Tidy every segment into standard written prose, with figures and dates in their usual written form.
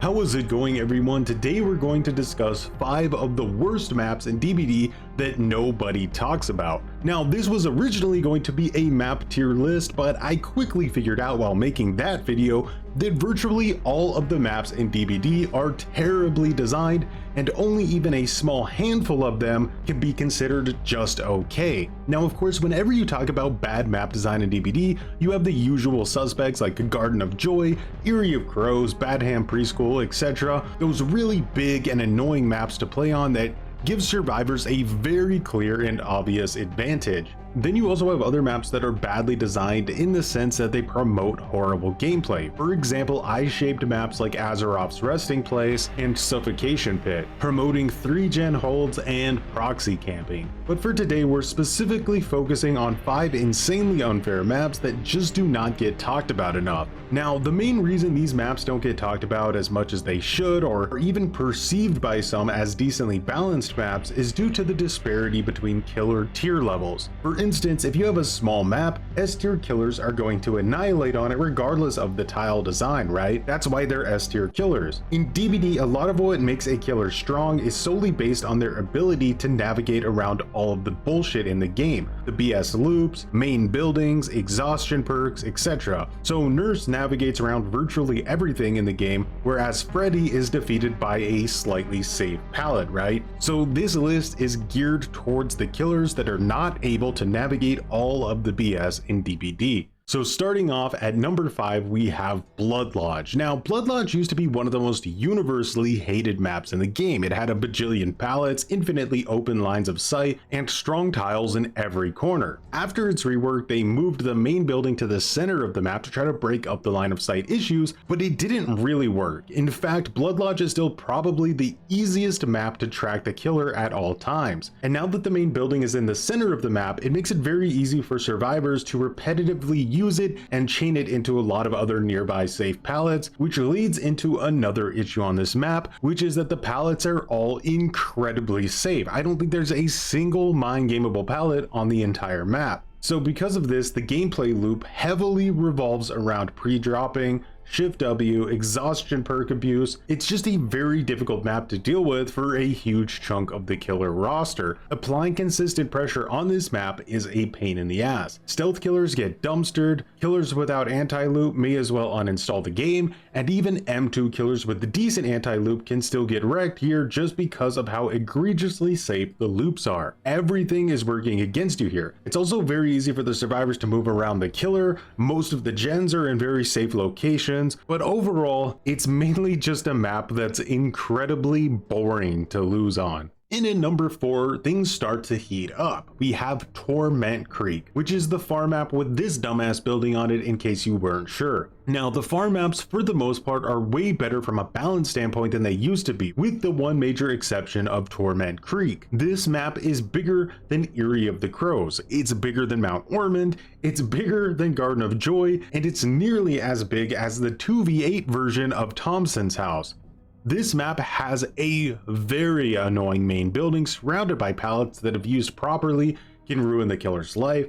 How is it going, everyone? Today we're going to discuss 5 of the worst maps in DBD that nobody talks about. Now, this was originally going to be a map tier list, but I quickly figured out while making that video that virtually all of the maps in DBD are terribly designed, and only even a small handful of them can be considered just okay. Now, of course, whenever you talk about bad map design in DBD, you have the usual suspects like Garden of Joy, Eyrie of Crows, Badham Preschool, etc. Those really big and annoying maps to play on that give survivors a very clear and obvious advantage. Then you also have other maps that are badly designed in the sense that they promote horrible gameplay. For example, eye-shaped maps like Azeroth's Resting Place and Suffocation Pit, promoting 3-gen holds and proxy camping. But for today, we're specifically focusing on 5 insanely unfair maps that just do not get talked about enough. Now, the main reason these maps don't get talked about as much as they should, or even perceived by some as decently balanced maps, is due to the disparity between killer tier levels. For instance, if you have a small map, S-tier killers are going to annihilate on it regardless of the tile design, right? That's why they're S-tier killers. In DBD, a lot of what makes a killer strong is solely based on their ability to navigate around all of the bullshit in the game. The BS loops, main buildings, exhaustion perks, etc. So Nurse navigates around virtually everything in the game, whereas Freddy is defeated by a slightly safe pallet, right? So this list is geared towards the killers that are not able to navigate all of the BS in DBD. So starting off at number 5, we have Blood Lodge. Now, Blood Lodge used to be one of the most universally hated maps in the game. It had a bajillion pallets, infinitely open lines of sight, and strong tiles in every corner. After its rework, they moved the main building to the center of the map to try to break up the line of sight issues, but it didn't really work. In fact, Blood Lodge is still probably the easiest map to track the killer at all times. And now that the main building is in the center of the map, it makes it very easy for survivors to repetitively use it and chain it into a lot of other nearby safe pallets, which leads into another issue on this map, which is that the pallets are all incredibly safe. I don't think there's a single mine-gameable pallet on the entire map. So because of this, the gameplay loop heavily revolves around pre-dropping, Shift W, exhaustion perk abuse. It's just a very difficult map to deal with for a huge chunk of the killer roster. Applying consistent pressure on this map is a pain in the ass. Stealth killers get dumpstered, killers without anti-loop may as well uninstall the game, and even M2 killers with the decent anti-loop can still get wrecked here just because of how egregiously safe the loops are. Everything is working against you here. It's also very easy for the survivors to move around the killer. Most of the gens are in very safe locations, but overall, it's mainly just a map that's incredibly boring to lose on. And in number 4, things start to heat up. We have Torment Creek, which is the farm map with this dumbass building on it in case you weren't sure. Now, the farm maps for the most part are way better from a balance standpoint than they used to be, with the one major exception of Torment Creek. This map is bigger than Eyrie of the Crows, it's bigger than Mount Ormond, it's bigger than Garden of Joy, and it's nearly as big as the 2v8 version of Thompson's house. This map has a very annoying main building surrounded by pallets that, if used properly, can ruin the killer's life.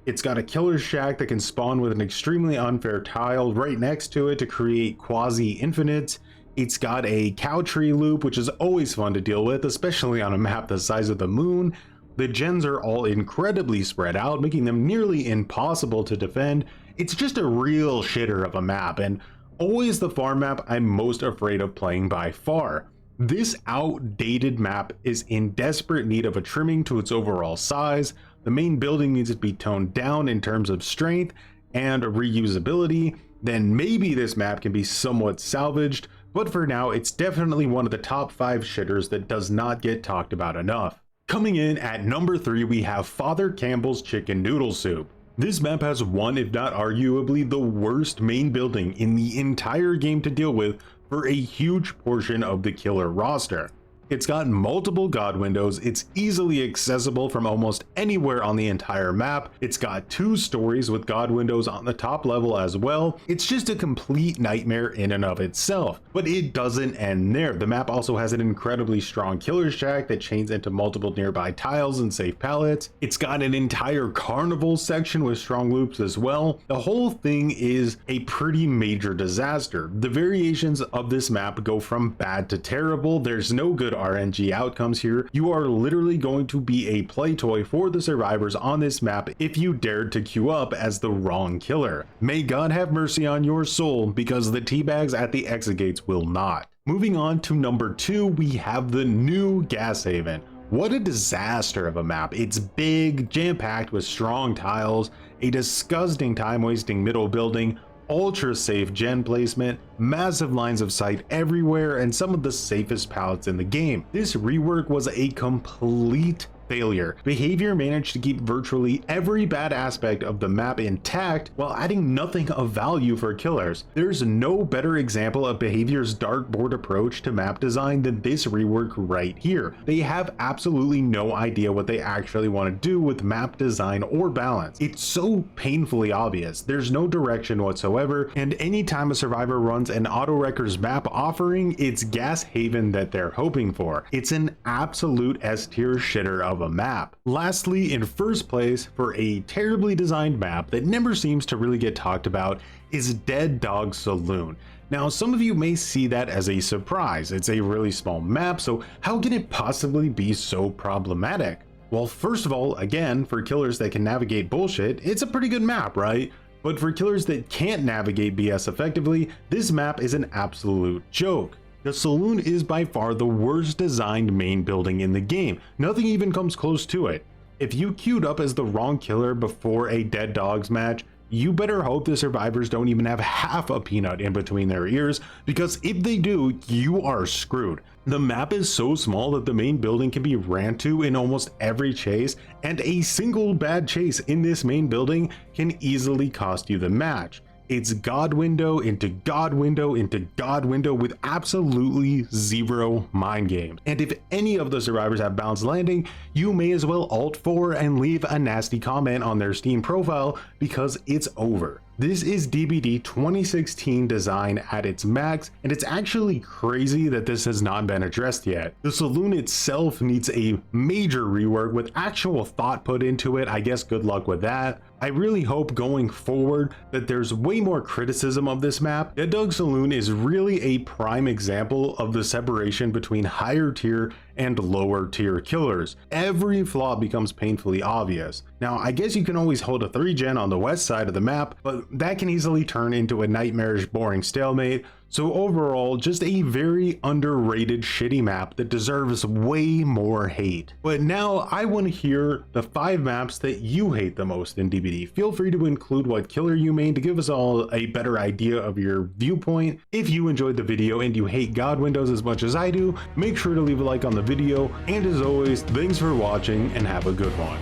It's got a killer's shack that can spawn with an extremely unfair tile right next to it to create quasi-infinites. It's got a cow tree loop, which is always fun to deal with, especially on a map the size of the moon. The gens are all incredibly spread out, making them nearly impossible to defend. It's just a real shitter of a map, and always the farm map I'm most afraid of playing by far. This outdated map is in desperate need of a trimming to its overall size. The main building needs to be toned down in terms of strength and reusability. Then maybe this map can be somewhat salvaged, but for now it's definitely one of the top 5 shitters that does not get talked about enough. Coming in at number 3, we have Father Campbell's Chicken Noodle Soup. This map has one, if not arguably the worst main building in the entire game to deal with for a huge portion of the killer roster. It's got multiple god windows, it's easily accessible from almost anywhere on the entire map, it's got 2 stories with god windows on the top level as well. It's just a complete nightmare in and of itself. But it doesn't end there. The map also has an incredibly strong killer's shack that chains into multiple nearby tiles and safe pallets. It's got an entire carnival section with strong loops as well. The whole thing is a pretty major disaster. The variations of this map go from bad to terrible. There's no good RNG outcomes here. You are literally going to be a play toy for the survivors on this map if you dared to queue up as the wrong killer. May God have mercy on your soul, because the teabags at the exit gates will not. Moving on to number 2, we have the new Gas Haven. What a disaster of a map. It's big, jam-packed with strong tiles, a disgusting time-wasting middle building, ultra safe gen placement, massive lines of sight everywhere, and some of the safest pallets in the game. This rework was a complete failure. Behavior managed to keep virtually every bad aspect of the map intact while adding nothing of value for killers. There's no better example of Behavior's dartboard approach to map design than this rework right here. They have absolutely no idea what they actually want to do with map design or balance. It's so painfully obvious. There's no direction whatsoever, and anytime a survivor runs an Auto-Wrecker's map offering, it's Gas Haven that they're hoping for. It's an absolute S-tier shitter of a map. Lastly, in first place for a terribly designed map that never seems to really get talked about is Dead Dawg Saloon. Now, some of you may see that as a surprise. It's a really small map, so how can it possibly be so problematic? Well, first of all, again, for killers that can navigate bullshit, it's a pretty good map, right? But for killers that can't navigate BS effectively, this map is an absolute joke. The Saloon is by far the worst designed main building in the game. Nothing even comes close to it. If you queued up as the wrong killer before a Dead Dogs match, you better hope the survivors don't even have half a peanut in between their ears, because if they do, you are screwed. The map is so small that the main building can be ran to in almost every chase, and a single bad chase in this main building can easily cost you the match. It's god window into god window into god window with absolutely zero mind games. And if any of the survivors have bounced landing, you may as well alt 4 and leave a nasty comment on their Steam profile, because it's over. This is DBD 2016 design at its max, and it's actually crazy that this has not been addressed yet. The Saloon itself needs a major rework with actual thought put into it. I guess good luck with that. I really hope going forward that there's way more criticism of this map. Dead Dawg Saloon is really a prime example of the separation between higher tier and lower tier killers. Every flaw becomes painfully obvious. Now, I guess you can always hold a 3-gen on the west side of the map, but that can easily turn into a nightmarish boring stalemate. So overall, just a very underrated shitty map that deserves way more hate. But now I want to hear the 5 maps that you hate the most in DBD. Feel free to include what killer you main to give us all a better idea of your viewpoint. If you enjoyed the video and you hate god windows as much as I do, make sure to leave a like on the video. And as always, thanks for watching and have a good one.